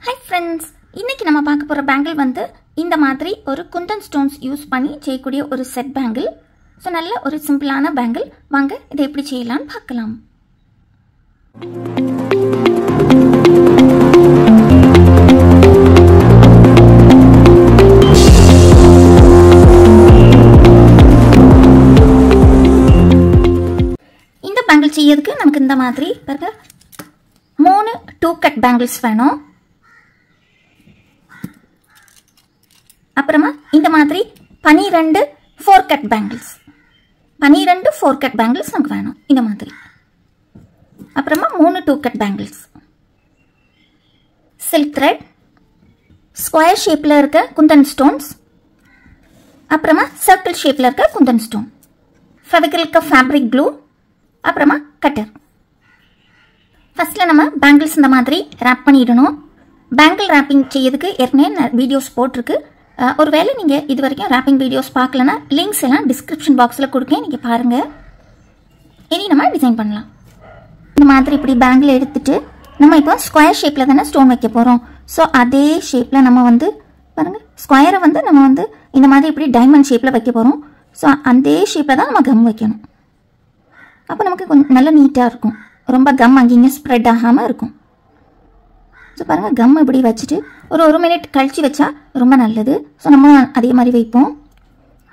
Hi friends, இன்னைக்கு நம்ம பார்க்க போற பேங்கிள் வந்து இந்த மாதிரி ஒரு குந்தன் ஸ்டோன்ஸ் யூஸ் பண்ணி செய்யக்கூடிய ஒரு செட் பேங்கிள். சோ நல்ல ஒரு சிம்பிளான பேங்கிள். வாங்க இதை எப்படி செய்யலாம்னு பார்க்கலாம். இந்த பேங்கிள் செய்யறதுக்கு நமக்கு இந்த மாதிரி பாருங்க 3 2 கட் பேங்கிள்ஸ் வேணும். அப்புறமா இந்த மாதிரி 12 4 கட் பேங்கிள்ஸ் 12 4 கட் பேங்கிள்ஸ் நமக்கு வேணும் இந்த மாதிரி. அப்புறமா 3 2 cut bangles, silk thread, square ஷேப்ல இருக்க குந்தன் ஸ்டோன்ஸ், அப்புறமா சர்க்கிள் ஷேப்ல இருக்க குந்தன் ஸ்டோன், ஃபெவிக்ரில்க்கு ஃபேப்ரிக் க்ளூ, அப்புறமா கட்டர். ஃபர்ஸ்ட்ல நம்ம பேங்கிள்ஸ் இந்த மாதிரி ரேப் பண்ணிடணும். பேங்கிள் ரேப்பிங் செய்யறதுக்கு ஏற்கனவே வீடியோஸ் போட்டிருக்கு. ஒருவேளை நீங்கள் இது வரைக்கும் ரேப்பிங் வீடியோஸ் பார்க்கலன்னா லிங்க்ஸ் எல்லாம் டிஸ்கிரிப்ஷன் பாக்ஸில் கொடுக்கேன், நீங்கள் பாருங்கள். இனி நம்ம டிசைன் பண்ணலாம். இந்த மாதிரி இப்படி பேங்கிள் எடுத்துட்டு நம்ம இப்போ ஸ்கொயர் ஷேப்பில் தானே ஸ்டோன் வைக்க போகிறோம். ஸோ அதே ஷேப்பில் நம்ம வந்து பாருங்கள், ஸ்கொயரை வந்து நம்ம வந்து இந்த மாதிரி இப்படி டைமண்ட் ஷேப்பில் வைக்க போகிறோம். ஸோ அதே ஷேப்பில் தான் நம்ம கம் வைக்கணும். அப்போ நமக்கு கொஞ்சம் நல்லா நீட்டாக இருக்கும். ரொம்ப கம் அங்கேயும் ஸ்ப்ரெட் ஆகாமல் இருக்கும். ஸோ பாருங்கள், கம் இப்படி வச்சுட்டு ஒரு மினிட் கழித்து வச்சா ரொம்ப நல்லது. ஸோ நம்ம அதே மாதிரி வைப்போம்.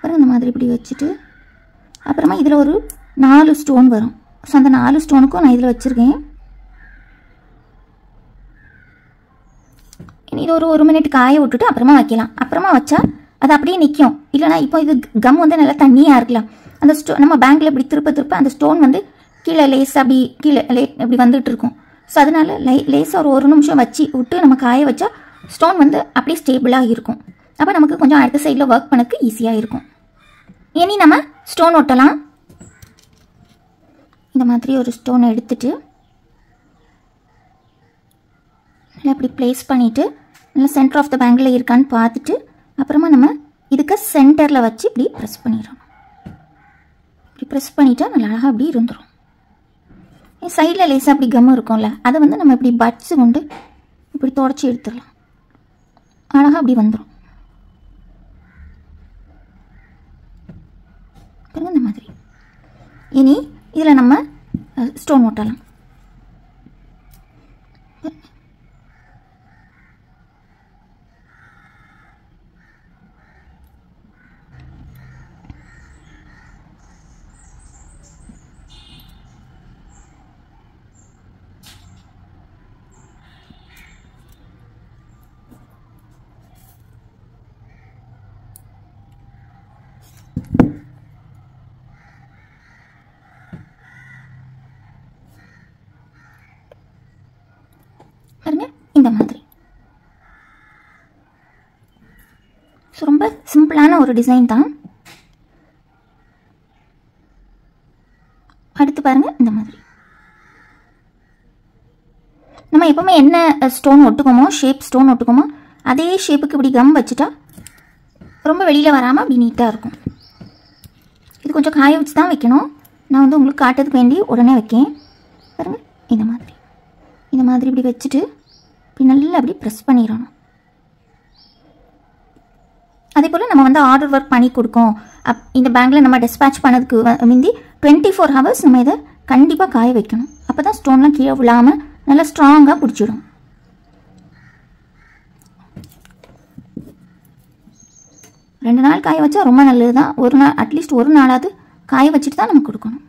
பாருங்கள், இந்த மாதிரி இப்படி வச்சுட்டு அப்புறமா இதில் ஒரு 4 ஸ்டோன் வரும். ஸோ அந்த 4 ஸ்டோனுக்கும் நான் இதில் வச்சுருக்கேன். இது ஒரு மினிட் காய விட்டுட்டு அப்புறமா வைக்கலாம். அப்புறமா வச்சா அது அப்படியே நிற்கும். இல்லைனா இப்போ இது கம் வந்து நல்லா தண்ணியாக இருக்கலாம். அந்த நம்ம பேங்கில் இப்படி திருப்ப அந்த ஸ்டோன் வந்து கீழே லேஸாக அப்படி கீழே இப்படி வந்துட்டு இருக்கும். ஸோ அதனால லேஸாக ஒரு நிமிஷம் வச்சு விட்டு நம்ம காய வச்சா ஸ்டோன் வந்து அப்படியே ஸ்டேபிளாக இருக்கும். அப்போ நமக்கு கொஞ்சம் அடுத்த சைடில் ஒர்க் பண்ணக்கு ஈஸியாக இருக்கும். இனி நம்ம ஸ்டோன் ஒட்டலாம். இந்த மாதிரி ஒரு ஸ்டோன் எடுத்துட்டு நல்லா இப்படி பிளேஸ் பண்ணிவிட்டு நல்லா சென்டர் ஆஃப் த பேங்கில் இருக்கான்னு பார்த்துட்டு அப்புறமா நம்ம இதுக்கு சென்டரில் வச்சு இப்படி ப்ரெஸ் பண்ணிடணும். இப்படி ப்ரெஸ் பண்ணிட்டா நல்லா அழகாக அப்படி இருந்துடும். சைடில் லேசாக அப்படி கம் இருக்கும்ல, அதை வந்து நம்ம இப்படி பட்ஸு கொண்டு இப்படி தொடச்சி எடுத்துடலாம். அழகாக அப்படி வந்துடும். இந்த மாதிரி இனி இதில் நம்ம ஸ்டோன் ஒட்டலாம். பாருங்க, இந்த மாதிரி. ஸோ ரொம்ப சிம்பிளான ஒரு டிசைன் தான். அடுத்து பாருங்க, இந்த மாதிரி நம்ம எப்பவுமே என்ன ஸ்டோன் ஒட்டுக்கோமோ, ஷேப் ஸ்டோன் ஒட்டுக்கோமோ அதே ஷேப்புக்கு இப்படி கம் வச்சுட்டா ரொம்ப வெளியில் வராமல் அப்படி நீட்டாக இருக்கும். இது கொஞ்சம் காய வச்சு தான் வைக்கணும். நான் வந்து உங்களுக்கு காட்டுறதுக்கு வேண்டி உடனே வைக்கேன். பாருங்க, இந்த மாதிரி இப்படி வச்சுட்டு இப்படி நல்லா அப்படி ப்ரெஸ் பண்ணிடணும். அதே போல் நம்ம வந்து ஆர்டர் ஒர்க் பண்ணி கொடுக்கோம். இந்த பேங்கில் நம்ம டிஸ்பேச் பண்ணதுக்கு முந்தி 24 ஹவர்ஸ் நம்ம இதை கண்டிப்பாக காய வைக்கணும். அப்போ தான் ஸ்டோன்லாம் கீழே விழாமல் நல்லா ஸ்ட்ராங்காக பிடிச்சிடும். ரெண்டு நாள் காய வச்சா ரொம்ப நல்லது தான். ஒரு நாள் அட்லீஸ்ட் ஒரு நாளாவது காய வச்சுட்டு தான் நம்ம கொடுக்கணும்.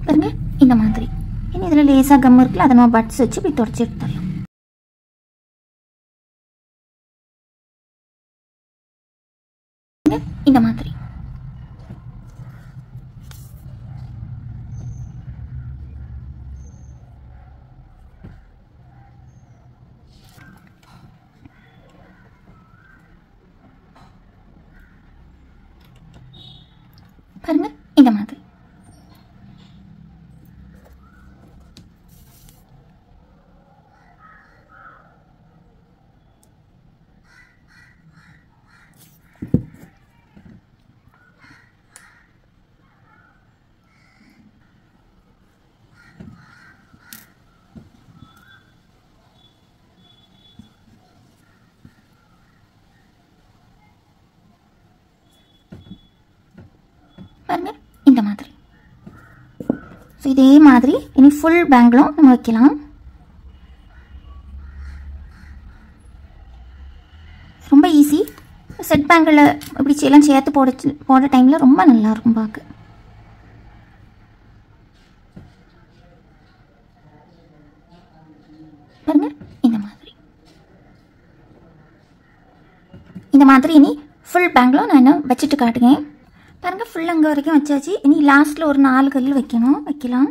பாருங்க, இந்த மாதிரி. இனி இதில் லேசாக கம் இருக்குல்ல, அதை நம்ம பட்ஸ் வச்சு இப்படி தொடச்சி எடுத்துடலாம். இந்த மாதிரி பாருங்க, இந்த மாதிரி இதே மாதிரி இனி ஃபுல் பேங்கிளும் நம்ம வைக்கலாம். ரொம்ப ஈஸி. செட் பேங்கில் இப்படி எல்லாம் சேர்த்து போட டைமில் ரொம்ப நல்லாயிருக்கும் பார்க்க. பாருங்க இந்த மாதிரி இனி ஃபுல் பேங்கிலும் நான் வச்சுட்டு காட்டுங்க. பாருங்கள் ஃபுல் அங்கே வரைக்கும் வச்சாச்சு. இனி லாஸ்ட்டில் ஒரு 4 கல் வைக்கலாம்.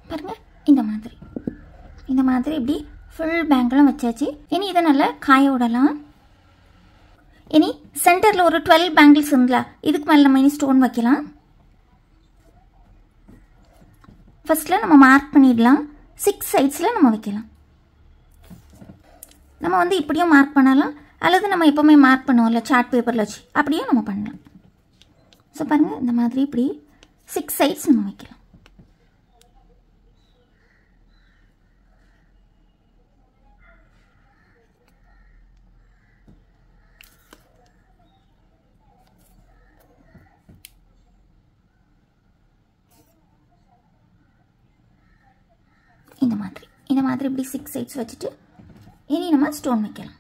பாருங்க இந்த மாதிரி இப்படி ஃபுல் பேங்கிலும் வச்சாச்சு. இனி இதை நல்லா காய விடலாம். இனி சென்டரில் ஒரு 12 பேங்கிள்ஸ் இருந்தா இதுக்கு மேலே நம்ம இனி ஸ்டோன் வைக்கலாம். ஃபர்ஸ்ட்டில் நம்ம மார்க் பண்ணிடலாம். 6 சைட்ஸில் நம்ம வைக்கலாம். நம்ம வந்து இப்படியும் மார்க் பண்ணலாம், அல்லது நம்ம எப்போவுமே மார்க் பண்ணுவோம்ல சார்ட் பேப்பரில் வச்சு, அப்படியும் நம்ம பண்ணலாம். ஸோ பாருங்கள் இந்த மாதிரி இப்படி 6 சைட்ஸ் நம்ம வைக்கலாம். இந்த மாதிரி இப்படி 6 சைட்ஸ் வச்சுட்டு இனி நம்ம ஸ்டோன் வைக்கலாம்.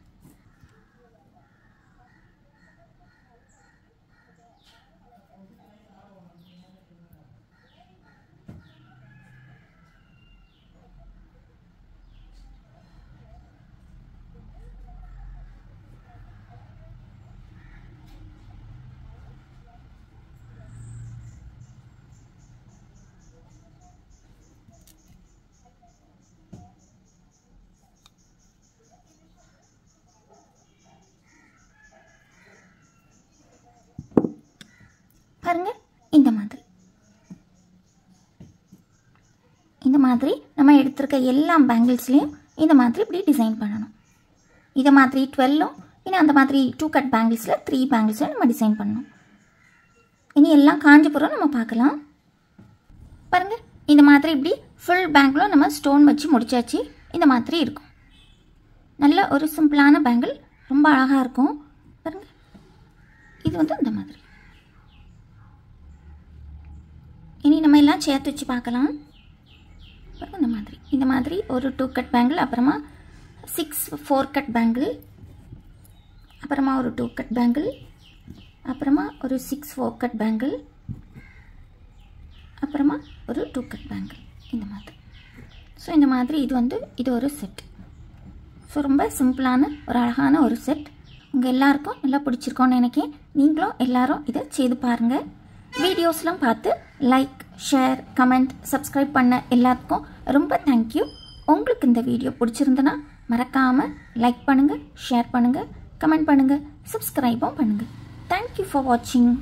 பாருங்க இந்த மாதிரி நம்ம எடுத்திருக்க எல்லா பேங்கிள்ஸ்லையும் இந்த மாதிரி இப்படி டிசைன் பண்ணணும். இதை மாதிரி 12ம் இனி அந்த மாதிரி 2 கட் பேங்கிள்ஸில் 3 பேங்கிள்ஸில் நம்ம டிசைன் பண்ணணும். இனி எல்லாம் காஞ்ச பிறகு நம்ம பார்க்கலாம். பாருங்கள் இந்த மாதிரி இப்படி ஃபுல் பேங்கிலும் நம்ம ஸ்டோன் வச்சு முடிச்சாச்சு. இந்த மாதிரி இருக்கும். நல்ல ஒரு சிம்பிளான பேங்கிள், ரொம்ப அழகாக இருக்கும். பாருங்கள் இது வந்து இந்த மாதிரி. இனி நம்ம எல்லாம் சேர்த்து வச்சு பார்க்கலாம். இந்த மாதிரி ஒரு 2 கட் பேங்கிள், அப்புறமா 6 4 கட் பேங்கிள், அப்புறமா ஒரு 2 கட் பேங்கிள், அப்புறமா ஒரு 6 4 கட் பேங்கிள், அப்புறமா ஒரு 2 கட் பேங்கிள் இந்த மாதிரி. ஸோ இந்த மாதிரி இது ஒரு செட். ஸோ ரொம்ப சிம்பிளான ஒரு அழகான ஒரு செட். உங்கள் எல்லாருக்கும் நல்லா பிடிச்சிருக்கோன்னு நினைக்கிறேன். நீங்களும் எல்லாரும் இதை செய்து பாருங்கள். வீடியோஸ்லாம் பார்த்து லைக், ஷேர், கமெண்ட், சப்ஸ்கிரைப் பண்ண எல்லாத்துக்கும் ரொம்ப தேங்க்யூ. உங்களுக்கு இந்த வீடியோ பிடிச்சிருந்தனா மறக்காமல் லைக் பண்ணுங்கள், ஷேர் பண்ணுங்கள், கமெண்ட் பண்ணுங்கள், சப்ஸ்கிரைபும் பண்ணுங்கள். தேங்க்யூ ஃபார் வாட்சிங்.